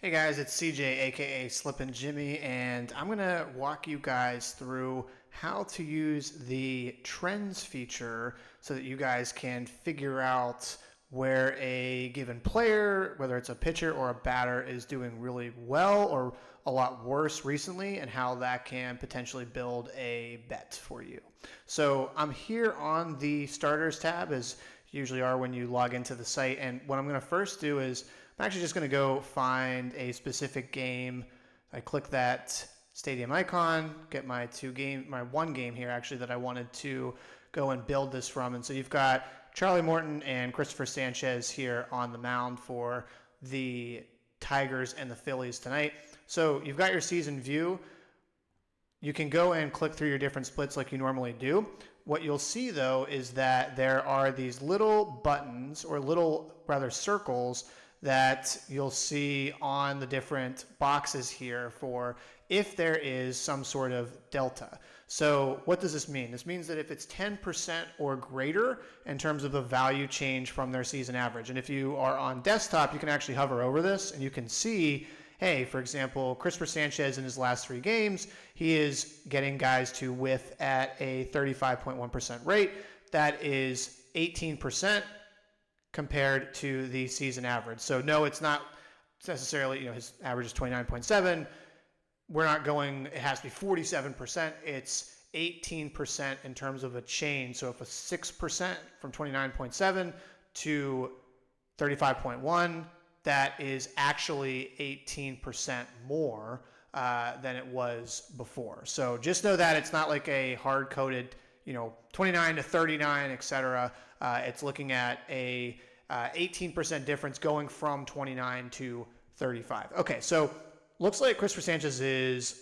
Hey guys, it's CJ aka Slippin Jimmy, and I'm gonna walk you guys through how to use the trends feature so that you guys can figure out where a given player, whether it's a pitcher or a batter, is doing really well or a lot worse recently, and how that can potentially build a bet for you. So I'm here on the starters tab, as you usually are when you log into the site, and what I'm going to first do is I'm actually just going to go find a specific game. I click that stadium icon, get my one game here actually that I wanted to go and build this from. And so you've got Charlie Morton and Christopher Sanchez here on the mound for the Tigers and the Phillies tonight. So you've got your season view. You can go and click through your different splits like you normally do. What you'll see though is that there are these little buttons, or rather circles, that you'll see on the different boxes here for if there is some sort of delta. So what does this mean? This means that if it's 10% or greater in terms of a value change from their season average, and if you are on desktop, you can actually hover over this and you can see, hey, for example, Christopher Sanchez in his last 3 games, he is getting guys to whiff at a 35.1% rate. That is 18% compared to the season average. So no, it's not necessarily, his average is 29.7. We're not going, it has to be 47%. It's 18% in terms of a change. So if a 6% from 29.7 to 35.1, that is actually 18% more than it was before. So just know that it's not like a hard-coded, 29 to 39, etc. It's looking at a 18% difference going from 29 to 35. Okay, so looks like Christopher Sanchez is,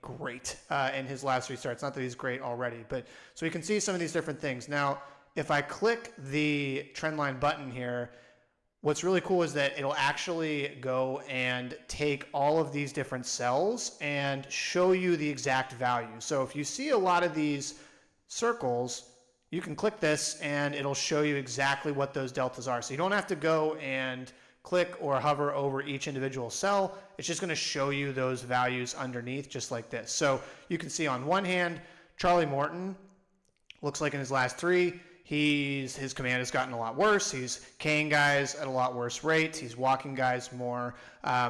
great in his last 3 starts. Not that he's great already, but so you can see some of these different things. Now, if I click the trend line button here, what's really cool is that it'll actually go and take all of these different cells and show you the exact value. So if you see a lot of these circles, you can click this and it'll show you exactly what those deltas are. So you don't have to go and click or hover over each individual cell. It's just going to show you those values underneath, just like this. So you can see on one hand, Charlie Morton looks like in his last 3, his command has gotten a lot worse. He's K'ing guys at a lot worse rates. He's walking guys more.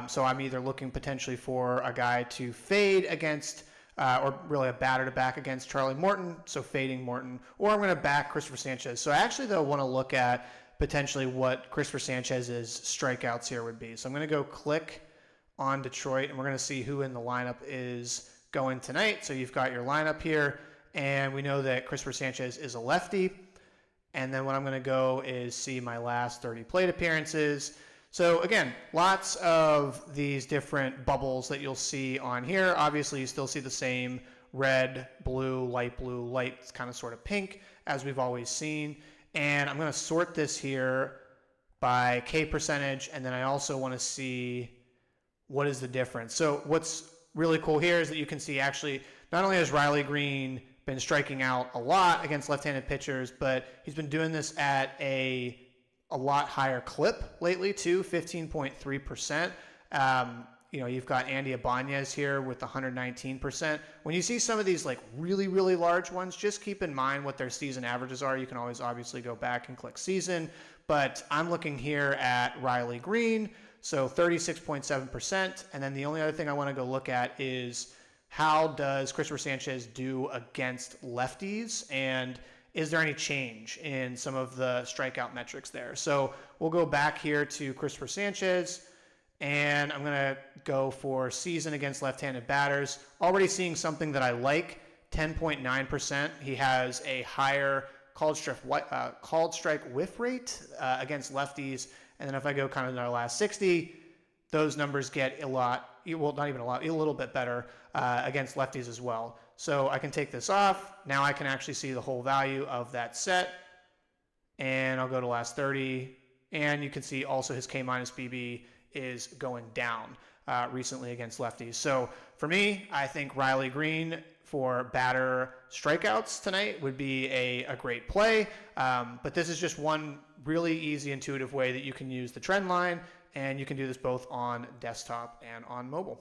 So I'm either looking potentially for a guy to fade against, or really a batter to back against Charlie Morton, so fading Morton, or I'm going to back Christopher Sanchez. So I actually, though, want to look at potentially what Christopher Sanchez's strikeouts here would be. So I'm going to go click on Detroit, and we're going to see who in the lineup is going tonight. So you've got your lineup here, and we know that Christopher Sanchez is a lefty. And then what I'm going to go is see my last 30 plate appearances. So again, lots of these different bubbles that you'll see on here. Obviously, you still see the same red, blue, light kind of sort of pink as we've always seen. And I'm going to sort this here by K percentage, and then I also want to see what is the difference. So what's really cool here is that you can see actually not only has Riley Green been striking out a lot against left-handed pitchers, but he's been doing this at a lot higher clip lately too, 15.3%. You've got Andy Ibanez here with 119%. When you see some of these like really, really large ones, just keep in mind what their season averages are. You can always obviously go back and click season, but I'm looking here at Riley Green, so 36.7%. And then the only other thing I want to go look at is how does Christopher Sanchez do against lefties, and is there any change in some of the strikeout metrics there? So we'll go back here to Christopher Sanchez, and I'm going to go for season against left-handed batters. Already seeing something that I like, 10.9%. He has a higher called strike whiff rate against lefties. And then if I go kind of in our last 60, those numbers get a little bit better against lefties as well. So I can take this off. Now I can actually see the whole value of that set. And I'll go to last 30. And you can see also his K minus BB is going down recently against lefties. So for me, I think Riley Green for batter strikeouts tonight would be a great play. But this is just one really easy, intuitive way that you can use the trend line and you can do this both on desktop and on mobile.